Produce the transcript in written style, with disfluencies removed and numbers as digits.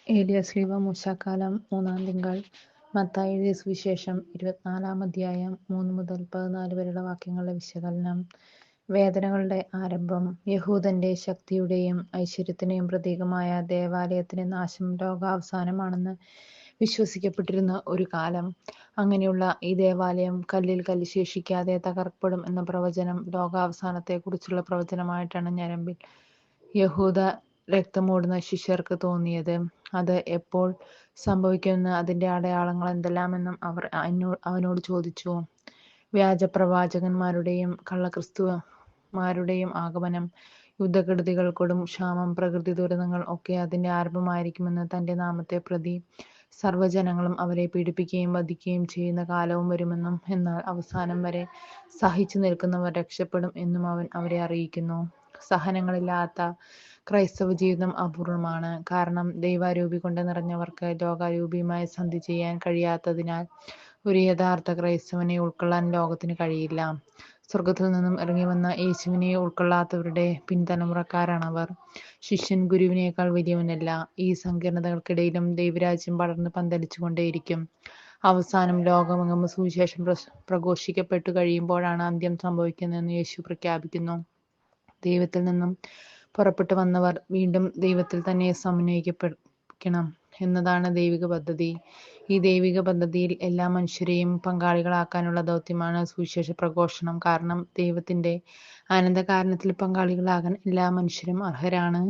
ഏലിയ ശ്ലീഹ മൂശാക്കാലം 3-ാം തിങ്കൾ. മത്തായി എഴുതിയ സുവിശേഷം 24-ാം അധ്യായം 3 മുതൽ 14 വരെയുള്ള വാക്യങ്ങളുടെ വിശകലനം. വേദനകളുടെ ആരംഭം. യഹൂദന്റെ ശക്തിയുടെയും ഐശ്വര്യത്തിന്റെയും പ്രതീകമായ ദേവാലയത്തിന്റെ നാശം ലോകാവസാനമാണെന്ന് വിശ്വസിക്കപ്പെട്ടിരുന്ന ഒരു കാലം. അങ്ങനെയുള്ള ഈ ദേവാലയം കല്ലിൽ കല്ല് ശേഷിക്കാതെ തകർക്കപ്പെടും എന്ന പ്രവചനം ലോകാവസാനത്തെക്കുറിച്ചുള്ള പ്രവചനമായിട്ടാണ് ഞരമ്പിൽ യഹൂദ രക്തമോടുന്ന ശിഷ്യർക്ക് തോന്നിയത്. അത് എപ്പോൾ സംഭവിക്കുമെന്ന് അതിന്റെ അടയാളങ്ങൾ എന്തെല്ലാമെന്നും അവർ അവനോട് ചോദിച്ചു. വ്യാജപ്രവാചകന്മാരുടെയും കള്ളക്രിസ്തുമാരുടെയും ആഗമനം, യുദ്ധക്കെടുതികൾ, കൊടും ക്ഷാമം, പ്രകൃതി ദുരന്തങ്ങൾ ഒക്കെ അതിന്റെ ആരംഭമായിരിക്കുമെന്ന് തന്റെ നാമത്തെ പ്രതി സർവ്വജനങ്ങളും അവരെ പീഡിപ്പിക്കുകയും വധിക്കുകയും ചെയ്യുന്ന കാലവും വരുമെന്നും, എന്നാൽ അവസാനം വരെ സഹിച്ചു നിൽക്കുന്നവർ രക്ഷപ്പെടും എന്നും അവൻ അവരെ അറിയിക്കുന്നു. സഹനങ്ങളില്ലാത്ത ക്രൈസ്തവ ജീവിതം അപൂർവമാണ്. കാരണം ദൈവാരൂപി കൊണ്ട് നിറഞ്ഞവർക്ക് ലോകാരൂപിയുമായി സന്ധി ചെയ്യാൻ കഴിയാത്തതിനാൽ ഒരു യഥാർത്ഥ ക്രൈസ്തവനെ ഉൾക്കൊള്ളാൻ ലോകത്തിന് കഴിയില്ല. സ്വർഗത്തിൽ നിന്നും ഇറങ്ങിവന്ന യേശുവിനെ ഉൾക്കൊള്ളാത്തവരുടെ പിൻതലമുറക്കാരാണവർ. ശിഷ്യൻ ഗുരുവിനേക്കാൾ വലിയവനല്ല. ഈ സങ്കീർണതകൾക്കിടയിലും ദൈവരാജ്യം പടർന്ന് പന്തലിച്ചുകൊണ്ടേയിരിക്കും. അവസാനം ലോകമെങ്ങും സുവിശേഷം പ്രഘോഷിക്കപ്പെട്ടു കഴിയുമ്പോഴാണ് അന്ത്യം സംഭവിക്കുന്നതെന്ന് യേശു പ്രഖ്യാപിക്കുന്നു. ദൈവത്തിൽ നിന്നും പുറപ്പെട്ടു വന്നവർ വീണ്ടും ദൈവത്തിൽ തന്നെ സമന്വയിപ്പിക്കണം എന്നതാണ് ദൈവിക പദ്ധതി. ഈ ദൈവിക പദ്ധതിയിൽ എല്ലാ മനുഷ്യരെയും പങ്കാളികളാക്കാനുള്ള ദൗത്യമാണ് സുവിശേഷ പ്രഘോഷണം. കാരണം ദൈവത്തിന്റെ അനന്തകാരണത്തിൽ പങ്കാളികളാകാൻ എല്ലാ മനുഷ്യരും അർഹരാണ്.